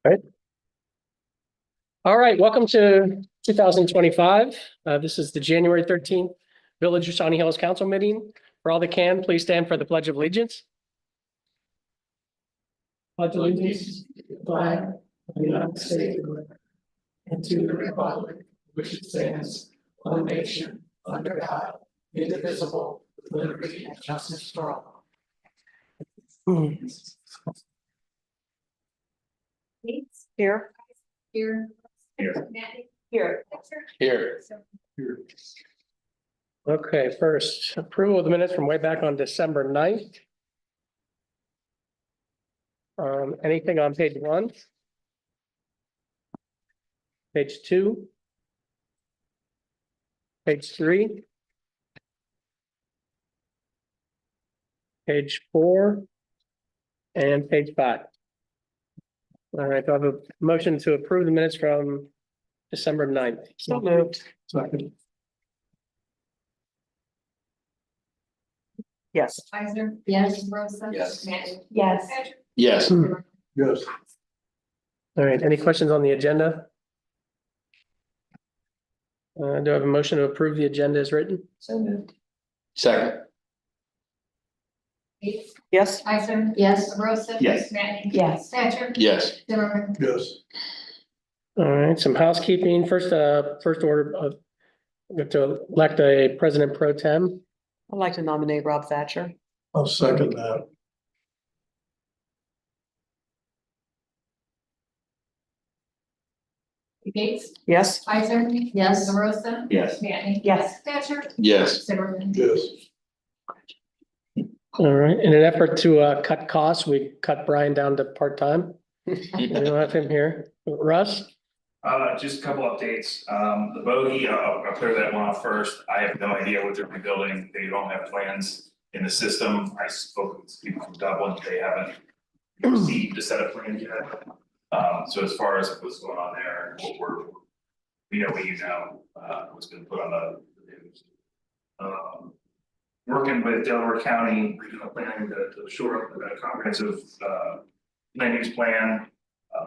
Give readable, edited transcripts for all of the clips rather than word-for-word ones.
All right, welcome to 2025. This is the January 13th Village of Shawnee Hills Council meeting. For all that can, please stand for the Pledge of Allegiance. Pledge allegiance to the flag of the United States of America and to the republic which stands one nation under God, indivisible, with liberty and justice for all. Here. Here. Here. Here. Okay, first, approval of the minutes from way back on December 9th. Anything on page 1? Page 2? Page 3? Page 4? And page 5. All right, I have a motion to approve the minutes from December 9th. So moved. Second. Yes. Kaiser. Yes. Rosa. Yes. Manning. Yes. Patrick. Yes. Yes. All right, any questions on the agenda? Do I have a motion to approve the agenda as written? So moved. Second. Bates. Yes. Kaiser. Yes. Rosa. Yes. Manning. Yes. Patrick. Yes. Zimmerman. Yes. All right, some housekeeping. First order of, we have to elect a president pro tem. I'd like to nominate Rob Thatcher. I'll second that. Bates. Yes. Kaiser. Yes. Rosa. Yes. Manning. Yes. Patrick. Yes. Zimmerman. Yes. All right, in an effort to cut costs, we cut Brian down to part-time. We don't have him here. Russ? Just a couple updates. The bogey, I'll clear that one off first. I have no idea what they're rebuilding. They don't have plans in the system. I spoke with people from Dublin. They haven't received a set of plans yet. So as far as what's going on there, we know what you know, what's been put on the news. Working with Delaware County Regional Planning to shore up the comprehensive land use plan.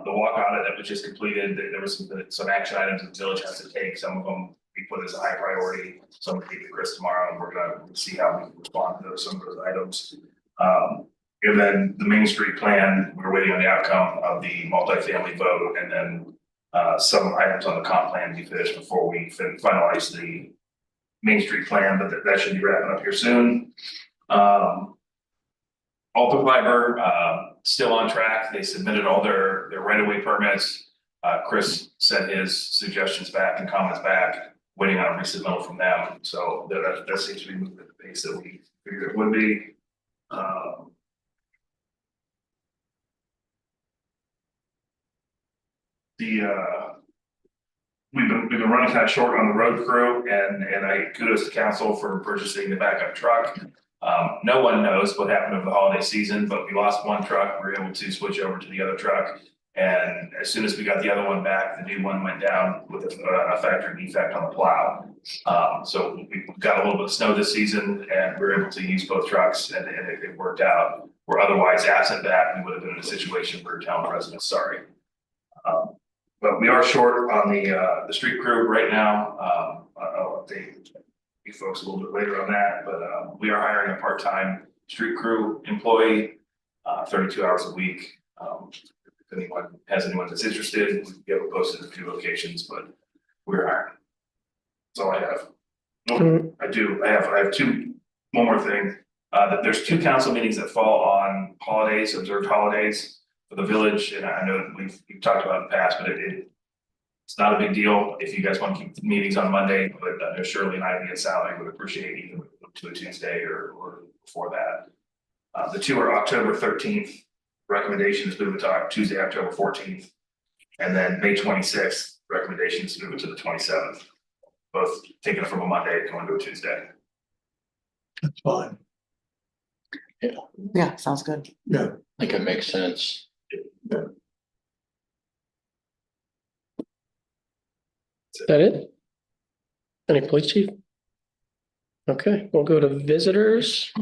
The walk audit that was just completed, there was some action items the village has to take. Some of them we put as a high priority. Some we to Chris tomorrow, and we're gonna see how we can respond to some of those items. And then the Main Street plan, we're waiting on the outcome of the multifamily vote, and then some items on the comp plan be finished before we finalize the Main Street plan, but that should be wrapping up here soon. Alta Fiber, still on track. They submitted all their right-of-way permits. Chris sent his suggestions back and comments back, waiting on a resubmittal from them. So that seems to be moving at the pace that we figured it would be. We've been running kind of short on the road crew, and I kudos to council for purchasing the backup truck. No one knows what happened over the holiday season, but we lost one truck. We were able to switch over to the other truck. And as soon as we got the other one back, the new one went down with a factory defect on the plow. So we got a little bit of snow this season, and we were able to use both trucks, and it worked out. Where otherwise, absent that, we would have been in a situation where town presidents, sorry. But we are short on the street crew right now. I'll update you folks a little bit later on that, but we are hiring a part-time street crew employee, 32 hours a week. If anyone has anyone that's interested, we have it posted in a few locations, but we're hiring. That's all I have. I have one more thing. That there's 2 council meetings that fall on holidays, observed holidays for the village, and I know that we've talked about it in the past, but it's not a big deal if you guys want to keep the meetings on Monday, but I know Shirley and I and Sally would appreciate either to a Tuesday or before that. The 2 are October 13th. Recommendations move it to Tuesday, October 14th, and then May 26th. Recommendations move it to the 27th. Both taken from a Monday going to a Tuesday. That's fine. Yeah, sounds good. Yeah. I think it makes sense. Yeah. Is that it? Any police chief? Okay, we'll go to visitors.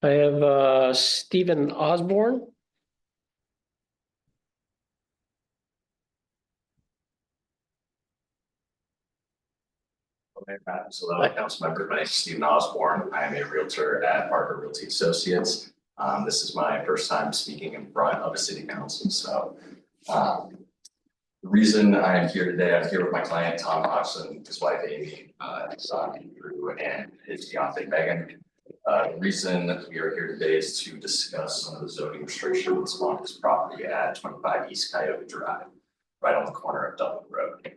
I have Stephen Osborne. Hello, council member. My name is Stephen Osborne. I am a realtor at Parker Realty Associates. This is my first time speaking in front of a city council, so the reason I am here today, I'm here with my client, Tom Hodgson, his wife, Amy, his son, Drew, and his fiance, Megan. The reason we are here today is to discuss some of the zoning restrictions on this property at 25 East Coyote Drive, right on the corner of Dublin Road.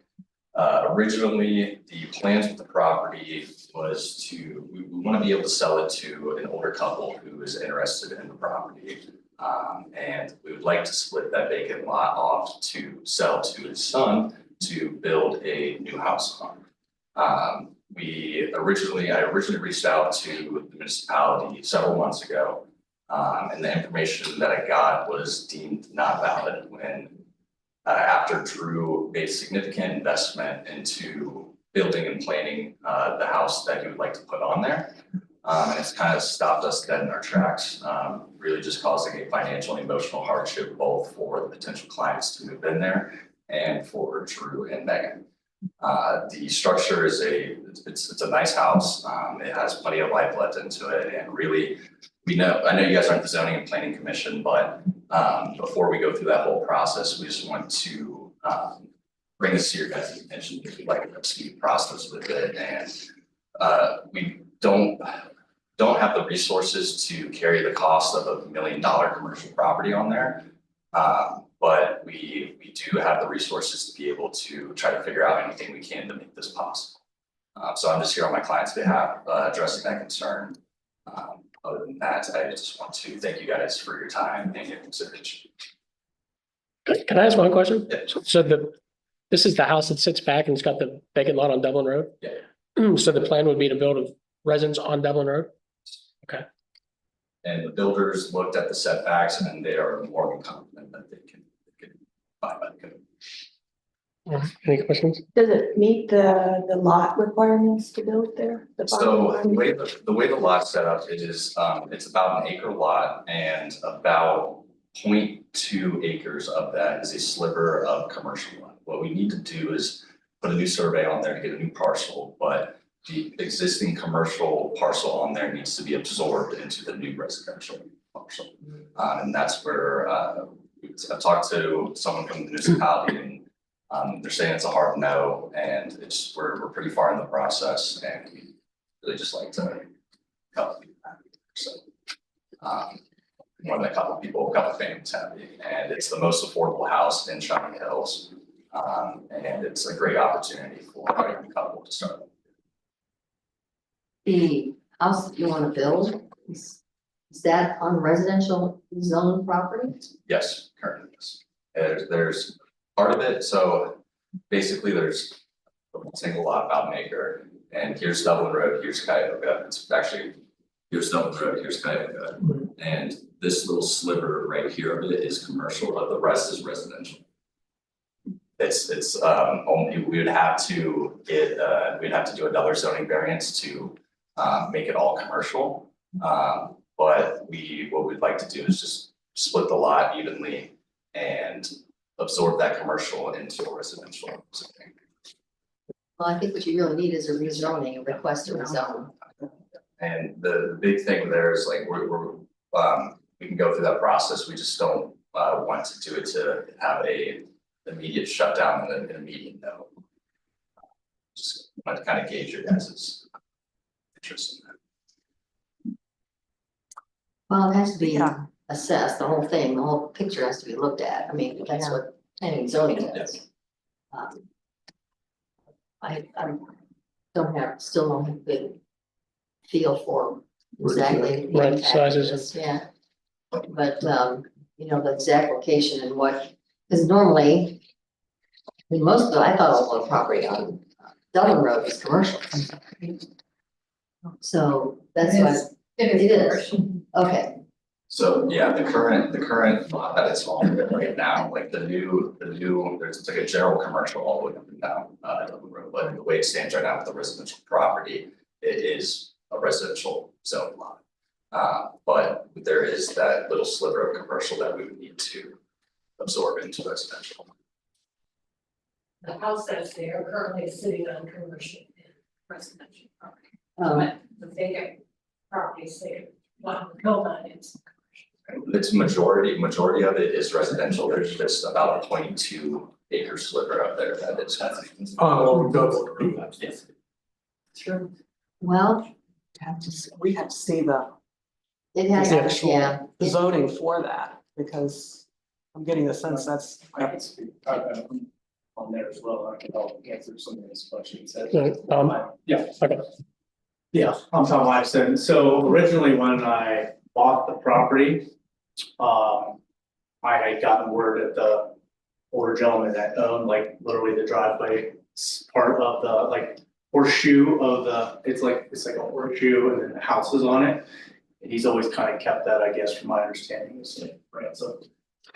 Originally, the plans with the property was we want to be able to sell it to an older couple who is interested in the property. And we would like to split that vacant lot off to sell to his son to build a new house on. I originally reached out to the municipality several months ago. And the information that I got was deemed not valid when after Drew made significant investment into building and planning the house that he would like to put on there. And it's kind of stopped us dead in our tracks, really just causing a financial and emotional hardship both for the potential clients to move in there and for Drew and Megan. The structure is it's a nice house. It has plenty of life left into it, and really, I know you guys aren't the zoning and planning commission, but before we go through that whole process, we just want to bring this to your guys' attention if you'd like a speed process with it, and we don't have the resources to carry the cost of $1 million commercial property on there. But we do have the resources to be able to try to figure out anything we can to make this possible. So I'm just here on my client's behalf, addressing that concern. Other than that, I just want to thank you guys for your time and your consideration. Can I ask one question? Yeah. So this is the house that sits back and it's got the vacant lot on Dublin Road? Yeah. So the plan would be to build a residence on Dublin Road? Okay. And the builders looked at the setbacks and they are more than confident that they can buy by the code. Any questions? Does it meet the lot requirements to build there? So the way the lot's set up is, it's about an acre lot and about 0.2 acres of that is a sliver of commercial lot. What we need to do is put a new survey on there to get a new parcel, but the existing commercial parcel on there needs to be absorbed into the new residential parcel. And that's where, I've talked to someone from the municipality and they're saying it's a hard no, and we're pretty far in the process, and we really just like to help people happy. So more than a couple families happy, and it's the most affordable house in Shawnee Hills. And it's a great opportunity for a young couple to start. The house that you want to build, is that on residential zone property? Yes, currently, yes. There's part of it, so basically there's a single lot about an acre, and here's Dublin Road, here's Cuyahoga. It's actually, here's Dublin Road, here's Cuyahoga. And this little sliver right here of it is commercial, but the rest is residential. It's only, we would have to do another zoning variance to make it all commercial. But what we'd like to do is just split the lot evenly and absorb that commercial into a residential zoning. Well, I think what you really need is a rezoning, a request to rezone. And the big thing there is like we can go through that process. We just don't want to do it to have a immediate shutdown and an immediate no. Just want to kind of gauge your guys' interest in that. Well, it has to be assessed, the whole thing, the whole picture has to be looked at. I mean, that's what planning and zoning does. I still don't have a good feel for exactly the Right, impact of sizes this, yeah. But, you know, the exact location and what, because normally, I thought all the property on Dublin Road was commercial. So that's It why. is. It is, okay, So yeah, the current lot that it's on right now, like the new, there's like a general commercial all the way up and down Dublin Road, but the way it stands right now with the residential property, it is a residential zone lot. But there is that little sliver of commercial that we would need to absorb into residential. The house that's there currently is sitting on commercial. residential property. Um, The vacant property, say, one build on is. It's majority of it is residential, there's just about a 22 acre sliver up there that is. Sure. Well, We have to see the it has, the actual yeah. zoning for that, because I'm getting the sense that's. I can speak on there as well, I can help answer some of these questions. Yeah. Okay. Yeah, I'm Tom Liveson. So originally when I bought the property, I had gotten word that the older gentleman that owned like literally the driveway part of the like horseshoe of the, it's like a horseshoe and then the house is on it. And he's always kind of kept that, I guess, from my understanding, is like ransom.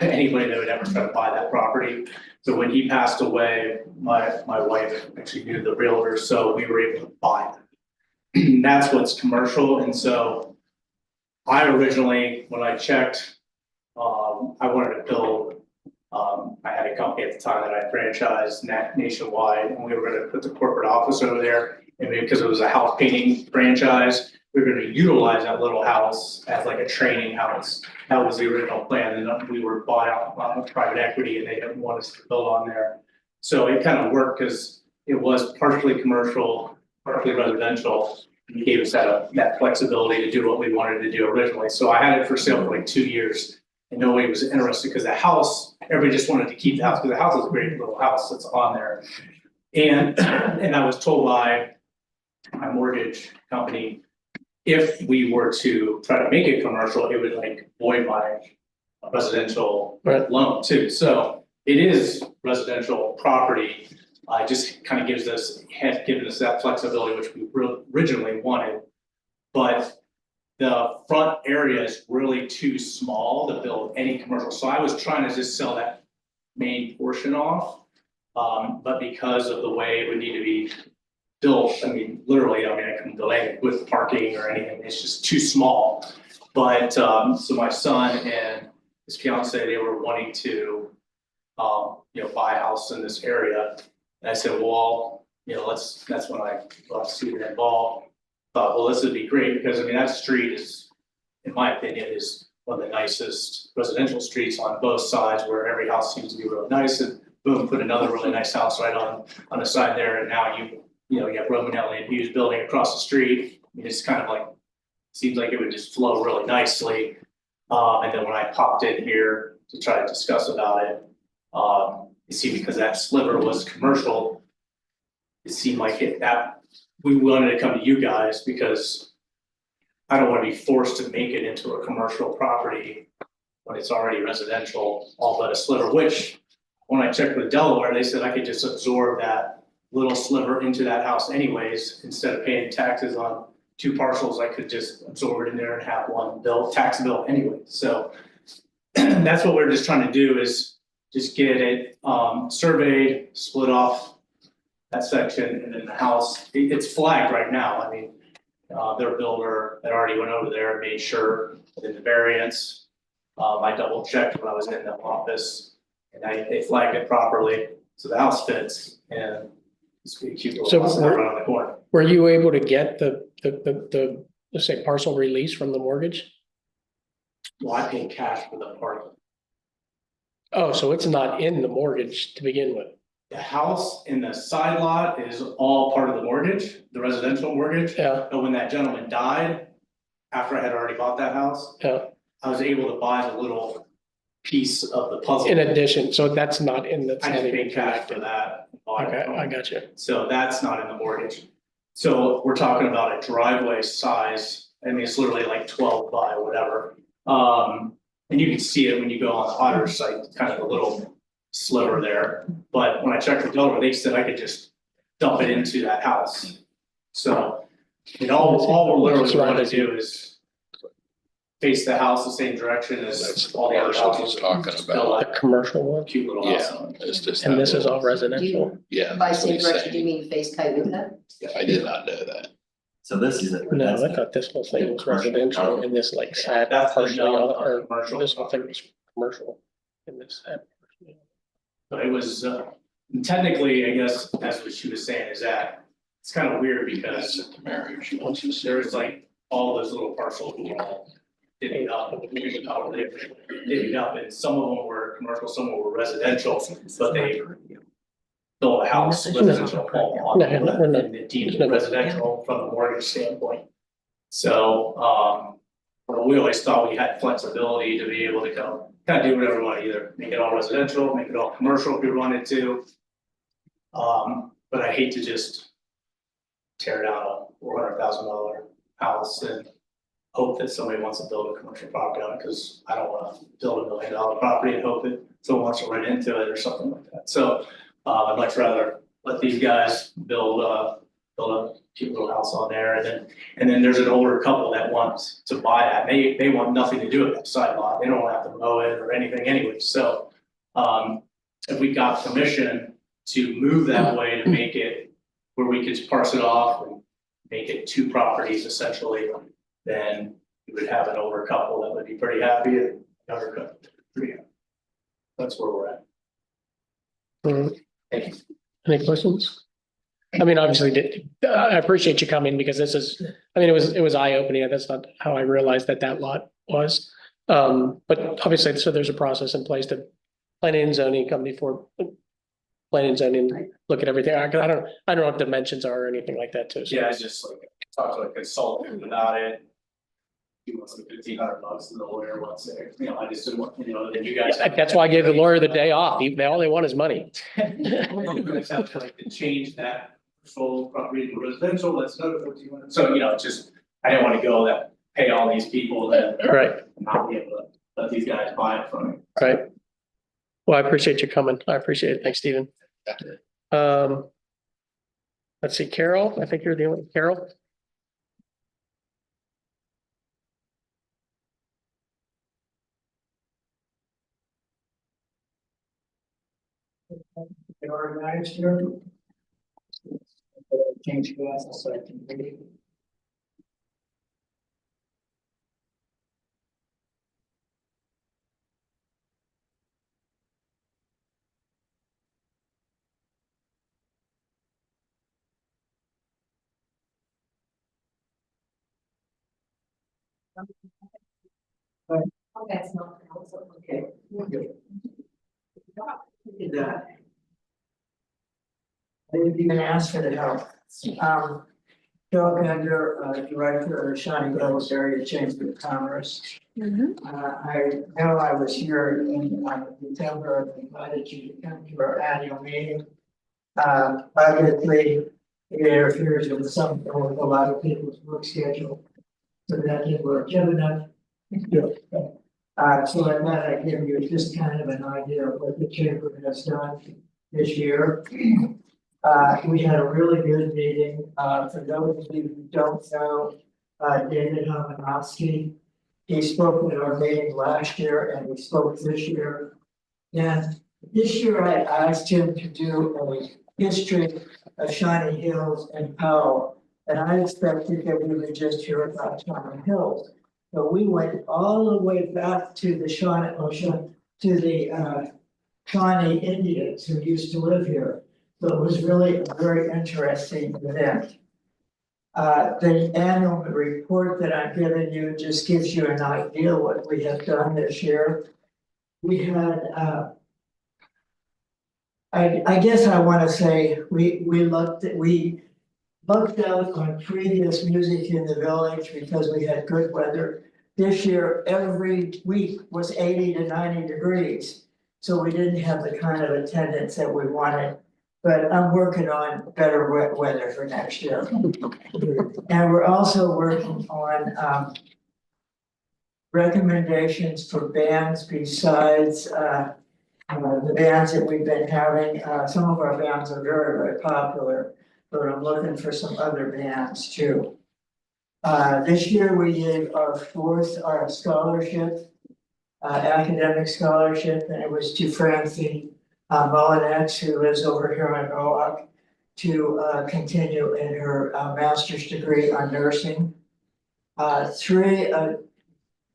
Anybody that would ever try to buy that property. So when he passed away, my wife actually knew the realtor, so we were able to buy it. That's what's commercial, and so I originally, when I checked, I wanted to build, I had a company at the time that I franchised nationwide, and we were gonna put the corporate office over there. And because it was a house painting franchise, we were gonna utilize that little house as like a training house. That was the original plan, and then we were bought out by private equity and they didn't want us to build on there. So it kind of worked because it was partially commercial, partially residential. It gave us that flexibility to do what we wanted to do originally. So I had it for sale for like 2 years and nobody was interested because the house, everybody just wanted to keep the house because the house is a great little house that's on there. And I was told by my mortgage company, if we were to try to make it commercial, it would like void my residential loan too. So it is residential property. Just kind of had given us that flexibility, which we originally wanted. But the front area is really too small to build any commercial. So I was trying to just sell that main portion off. But because of the way it would need to be built, I mean, literally, I couldn't delay it with parking or anything, it's just too small. But, so my son and his fiance, they were wanting to, buy a house in this area. And I said, well, that's when I got super involved. Thought, well, this would be great, because I mean, that street is, in my opinion, is one of the nicest residential streets on both sides, where every house seems to be really nice, and boom, put another really nice house right on the side there, and now you have Romanelli and Hughes building across the street. I mean, it's kind of like, seems like it would just flow really nicely. And then when I popped in here to try to discuss about it, you see, because that sliver was commercial, it seemed like we wanted to come to you guys because I don't want to be forced to make it into a commercial property when it's already residential, all but a sliver, which when I checked with Delaware, they said I could just absorb that little sliver into that house anyways. Instead of paying taxes on 2 parcels, I could just absorb it in there and have one tax bill anyway. So that's what we're just trying to do, is just get it surveyed, split off that section, and then the house, it's flagged right now. I mean, their builder that already went over there and made sure within the variance. I double checked when I was in the office, and they flagged it properly, so the house fits, and it's a cute little house right around the corner. Were you able to get the let's say parcel release from the mortgage? Well, I paid cash for the park. Oh, so it's not in the mortgage to begin with? The house in the side lot is all part of the mortgage, the residential mortgage. Yeah, But when that gentleman died, after I had already bought that house, yeah. I was able to buy the little piece of the puzzle. In addition, so that's not in the. I just paid cash for that. Okay, I got you. So that's not in the mortgage. So we're talking about a driveway size, I mean, it's literally like 12 by whatever. And you can see it when you go on the auditor site, kind of a little sliver there. But when I checked with Delaware, they said I could just dump it into that house. So, all we're literally want to do is face the house the same direction as That's the all the other parcel houses. he's talking Just about. build The commercial one, a cute little house. Yeah, it's just. and that this is all little- residential? Yeah. by that's what same he's direction, do you saying. mean face Cayuga? I did not know that. So this is it. No, I thought this whole thing was residential and this like sat That's the partially no on, or commercial. this whole thing was commercial. And this sat partially on. But it was, technically, I guess, that's what she was saying, is that it's kind of weird because That's the mayor, she wants to say. there was like all those little parcels were all divvied up, divvied up, and some of them were commercial, some of them were residential, but they built a house, residential all on No, it, we're not- and it deemed it residential from the mortgage standpoint. So, but we always thought we had flexibility to be able to kind of do whatever we want, either make it all residential, make it all commercial if we wanted to. But I hate to just tear down a $400,000 house and hope that somebody wants to build a commercial property on it, because I don't want to build $1 million property and hope that someone wants to rent into it or something like that. So, I'd much rather let these guys build a cute little house on there, and then there's an older couple that wants to buy that. They want nothing to do with that side lot. They don't have to mow it or anything anyway. So, if we got permission to move that way to make it where we could parse it off and make it 2 properties essentially, then we would have an older couple that would be pretty happy and younger couple pretty happy. That's where we're at. Thank you. Any questions? I mean, obviously, I appreciate you coming because this is, I mean, it was eye-opening. That's not how I realized that lot was. But obviously, so there's a process in place to planning and zoning come before planning and zoning, look at everything. I don't know what dimensions are or anything like that too. So. Yeah, I just like talked to a consultant about it. He wants like $1,500 and the lawyer wants it, I just didn't want, that you guys. That's why I gave the lawyer the day off. All they want is money. You guys have to like to change that full property to residential, that's another $1,400. So, just, I didn't want to go that pay all these people that Right. not be able to let these guys buy it from me. Right. Well, I appreciate you coming. I appreciate it. Thanks, Stephen. Let's see, Carol, I think you're the only, Carol. They organized here. Change glasses so I can read. Okay, it's not. Okay. Look at that. I didn't even ask for the help. Joe Bender, Director of Shawnee Hills Area Chamber of Commerce. I know I was here in December, and invited you to come to our annual meeting. Obviously, it interferes with something with a lot of people's work schedule. So that didn't work. You have enough? So I thought I'd give you just kind of an idea of what the chamber has done this year. We had a really good meeting. For those of you who don't know, David Homanovsky, he spoke at our meeting last year and he spoke this year. And this year I asked him to do a history of Shawnee Hills and Powell. And I expected that we would just hear about Shawnee Hills. But we went all the way back to the Shawnee Indians who used to live here. So it was really a very interesting event. The annual report that I'm giving you just gives you an idea what we have done this year. We had, I guess I want to say we looked out on previous music in the village because we had good weather. This year, every week was 80 to 90 degrees. So we didn't have the kind of attendance that we wanted. But I'm working on better weather for next year. And we're also working on recommendations for bands besides the bands that we've been having. Some of our bands are very, very popular, but I'm looking for some other bands too. This year we gave our scholarship, academic scholarship, and it was to Francine Mullinex, who lives over here in Oak, to continue in her master's degree on nursing.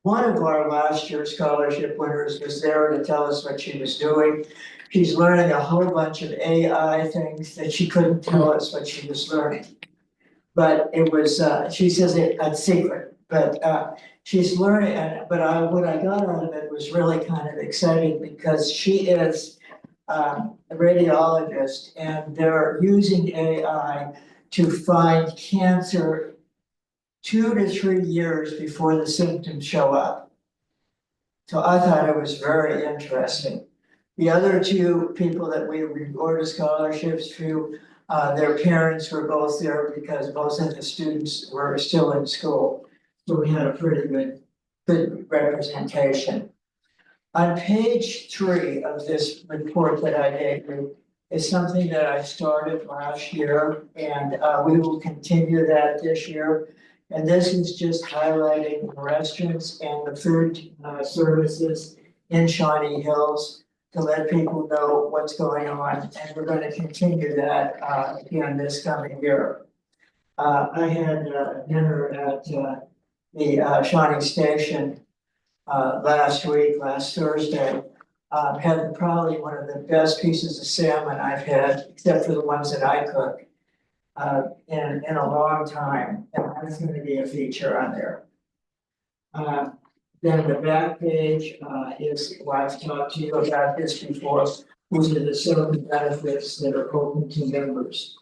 One of our last year's scholarship winners was there to tell us what she was doing. She's learning a whole bunch of AI things that she couldn't tell us what she was learning. But it was, she says it's secret, but, she's learning, but what I got out of it was really kind of exciting because she is, a radiologist and they're using AI to find cancer 2 to 3 years before the symptoms show up. So I thought it was very interesting. The other two people that we awarded scholarships to, their parents were both there because both of the students were still in school. So we had a pretty good representation. On page 3 of this report that I gave you is something that I started last year, and we will continue that this year. And this is just highlighting the restaurants and the food services in Shawnee Hills to let people know what's going on, and we're going to continue that again this coming year. I had dinner at the Shawnee Station last Thursday. Had probably one of the best pieces of salmon I've had, except for the ones that I cook, in a long time, and that's gonna be a feature on there. Then the back page, is, well, I've talked to you about this before, these are the 7 benefits that are open to members.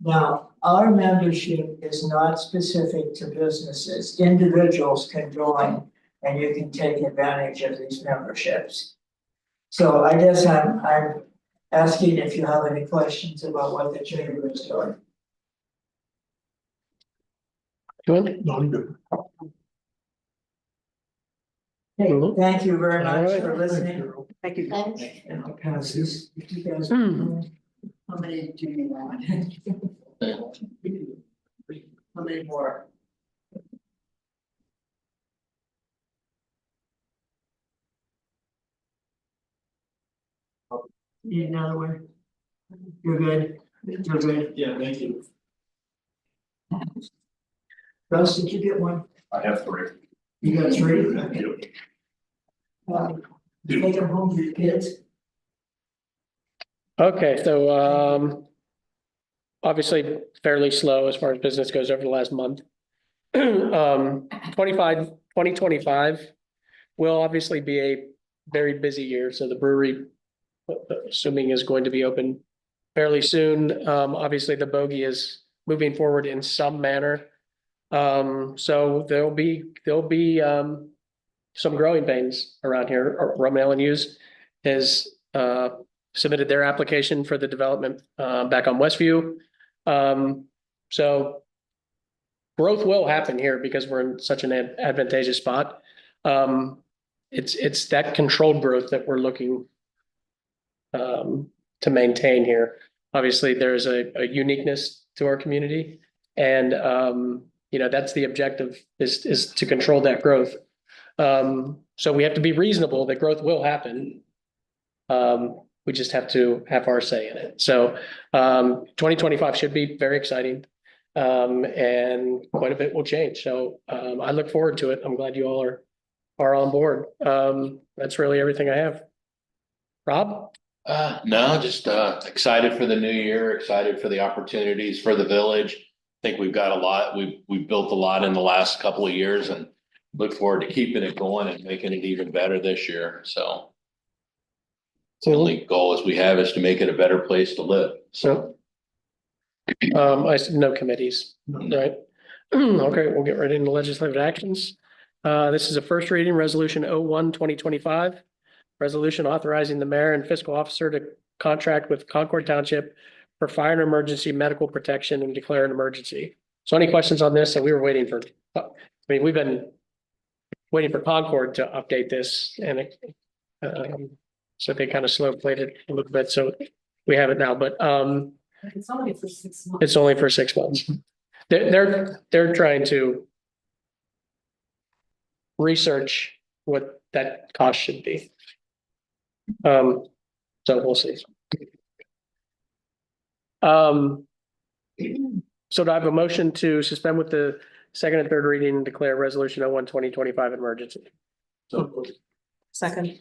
Now, our membership is not specific to businesses, individuals can join and you can take advantage of these memberships. So I guess I'm asking if you have any questions about what the chamber is doing. I'm good. Hey, thank you very All much right. for listening. Thank you. Thanks. And I'll pass this. If you guys- How many do you want? How many more? Need another one? You're good? You're good? Yeah, thank you. Russ, did you get one? I have 3. You got 3? Thank you. Take them home for your kids. Okay, so obviously fairly slow as far as business goes over the last month. 2025 will obviously be a very busy year, so the brewery, assuming, is going to be open fairly soon. Obviously the bogey is moving forward in some manner. So there'll be some growing pains around here. Roman Ellen has submitted their application for the development back on Westview. So growth will happen here because we're in such an advantageous spot. It's that controlled growth that we're looking to maintain here. Obviously, there's a uniqueness to our community, and that's the objective is to control that growth. So we have to be reasonable that growth will happen. We just have to have our say in it. So 2025 should be very exciting. And quite a bit will change. So I look forward to it. I'm glad you all are on board. That's really everything I have. Rob? No, just excited for the new year, excited for the opportunities for the village. I think we've got a lot, we've built a lot in the last couple of years and look forward to keeping it going and making it even better this year. So the only goal is we have is to make it a better place to live. So I said no committees, right? Okay, we'll get right into legislative actions. This is a first reading resolution 01-2025. Resolution authorizing the mayor and fiscal officer to contract with Concord Township for fire and emergency medical protection and declare an emergency. So any questions on this? So we were waiting for, we've been waiting for Concord to update this and so they kind of slow played it a little bit. So we have it now, but It's only for 6 months. it's only for 6 months. They're trying to research what that cost should be. So we'll see. So do I have a motion to suspend with the second and third reading and declare resolution 01-2025 emergency? Second.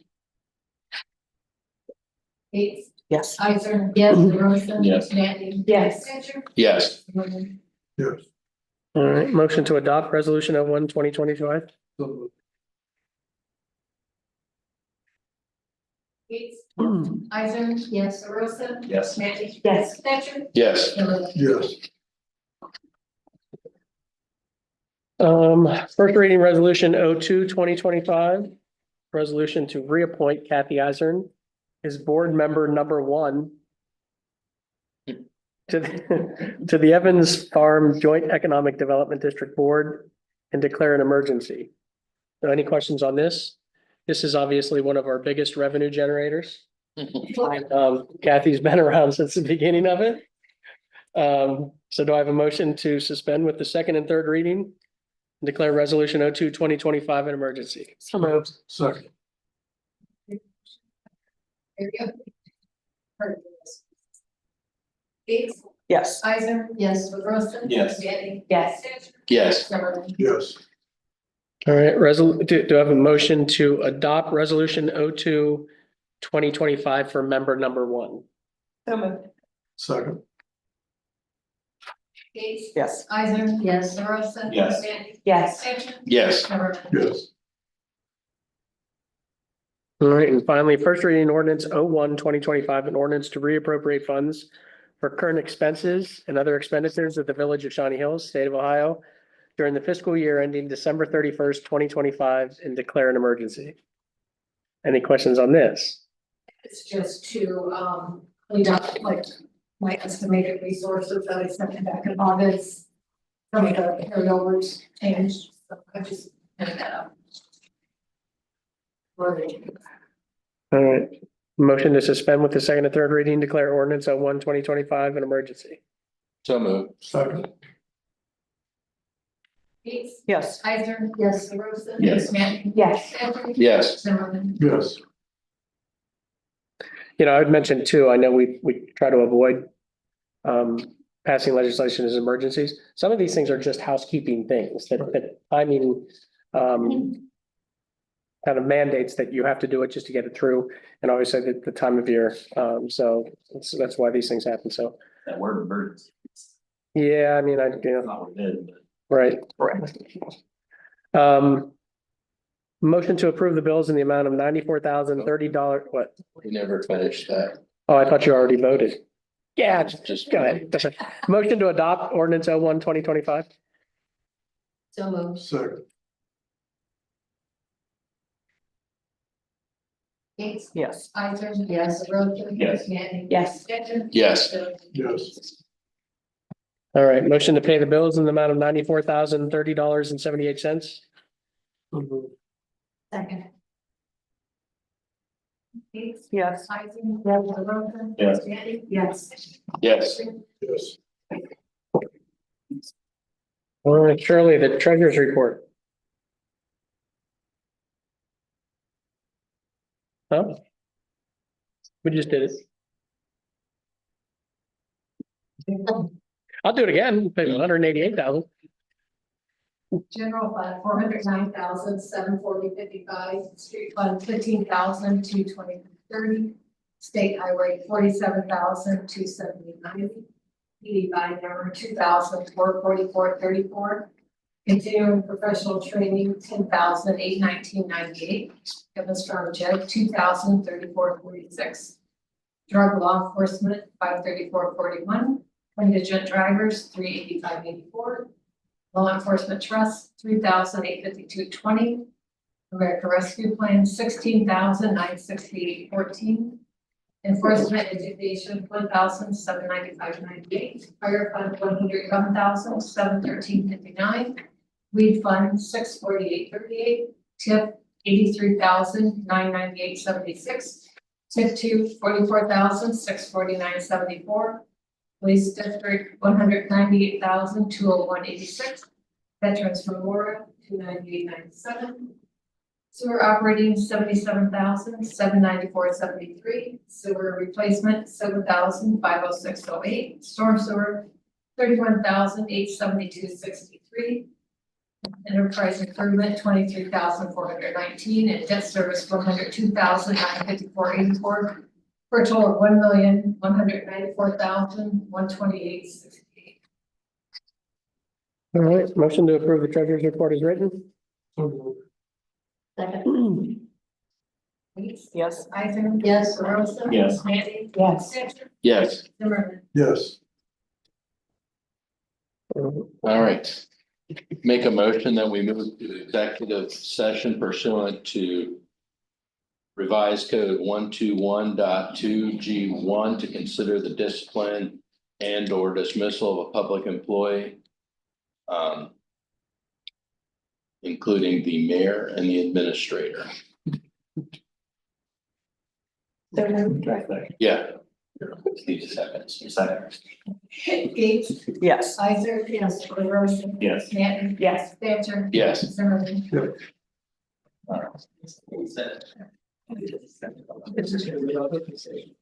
Bates, Yes. Isaac, yes, Rosen. Yes. Mandy. Yes. Stecker. Yes. Mormon. Yes. All right, motion to adopt resolution 01-2025. Bates, Isaac, yes, Rosen. Yes. Mandy. Yes. Stecker. Yes. Mormon. Yes. First reading resolution 02-2025. Resolution to reappoint Kathy Eisern as board member number 1 to the Evans Farm Joint Economic Development District Board and declare an emergency. So any questions on this? This is obviously one of our biggest revenue generators. Kathy's been around since the beginning of it. So do I have a motion to suspend with the second and third reading? And declare resolution 02-2025 an emergency? So moved. Second. There you go. Bates, Yes. Isaac, yes, Rosen. Yes. Mandy. Yes. Stecker. Yes. Mormon. Yes. All right, do I have a motion to adopt resolution 02-2025 for member number 1? So moved. Second. Bates, Yes. Isaac, yes, Rosen. Yes. Mandy. Yes. Stecker. Yes. Mormon. Yes. All right, and finally, first reading ordinance 01-2025, an ordinance to reappropriate funds for current expenses and other expenditures of the village of Shawnee Hills, state of Ohio during the fiscal year ending December 31st, 2025, and declare an emergency. Any questions on this? It's just to, clean up like my estimated resources that I sent back in August. Some of the carryovers changed, so I just ended that up. All right, motion to suspend with the second and third reading, declare ordinance 01-2025 an emergency. So moved. Second. Bates, Yes. Isaac, yes, Rosen. Yes. Mandy. Yes. Stecker. Yes. Mormon. Yes. You know, I would mention too, I know we try to avoid passing legislation as emergencies. Some of these things are just housekeeping things that I mean, kind of mandates that you have to do it just to get it through. And obviously the time of year, so that's why these things happen. So, That word emergency. yeah, I mean, That's not what it is, but. right. Motion to approve the bills in the amount of $94,030. What? We never finished that. Oh, I thought you already voted. Yeah, just go ahead. That's it. Motion to adopt ordinance 01-2025. So moved. Second. Bates, Yes. Isaac, yes, Rosen. Yes. Mandy. Yes. Stecker. Yes. Yes. All right, motion to pay the bills in the amount of $94,030.78. Second. Bates, Yes. Isaac, yes, Rosen. Yes. Mandy. Yes. Yes. Yes. All right, Shirley, the treasurer's report. Huh? We just did it. I'll do it again, pay 188,000. General fund, 409,740.55, street fund, 15,220.30, state highway, 47,279, PD by number 2,444.34, continuing professional training, 10,819.98, Evans Farm Judge, 2,034.46, drug law enforcement, 534.41, indigent drivers, 385.84, law enforcement trust, 3,852.20. American Rescue Plan, 16,968.14. Enforcement education, 1,795.98. Fire fund, 111,713.59. Weed fund, 648.38. TIP, 83,998.76. TIP 2, 44,649.74. Police District, 198,201.86. Veterans Memorial, 298.97. Sewer operating, 77,794.73. Sewer replacement, 7,506.08. Storm sewer, 31,872.63. Enterprise improvement, 23,419. And debt service, 102,954.84. for a total of $1,194,128.68. All right, motion to approve the treasurer's report is written. Second. Yes. Isaac. Yes. Rosa. Yes. Mandy. Yes. Cantor. Yes, Zimmerman. Yes. all right. Make a motion that we move to executive session pursuant to revised code 121.2 G1 to consider the discipline and or dismissal of a public employee. Including the mayor and the administrator. Yeah. Need a second. Second. Gates. Yes. Isaac. Yes. Rosa. Yes. Mandy. Yes. Cantor. Yes. Zimmerman. This is gonna be another conversation.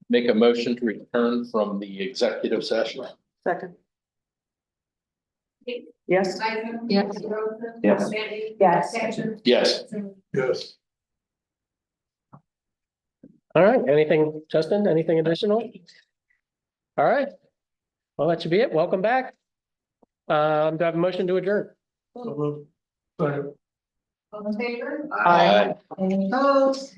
Make a motion to return from the executive session. Second. Yes. Isaac? Yes. Rosen? Yes. Mandy? Yes. Sanchez? Yes. Yes. All right, anything, Justin, anything additional? All right. Well, that should be it. Welcome back. Do I have a motion to adjourn? So moved. Second. All in favor? Aye. Any opposed?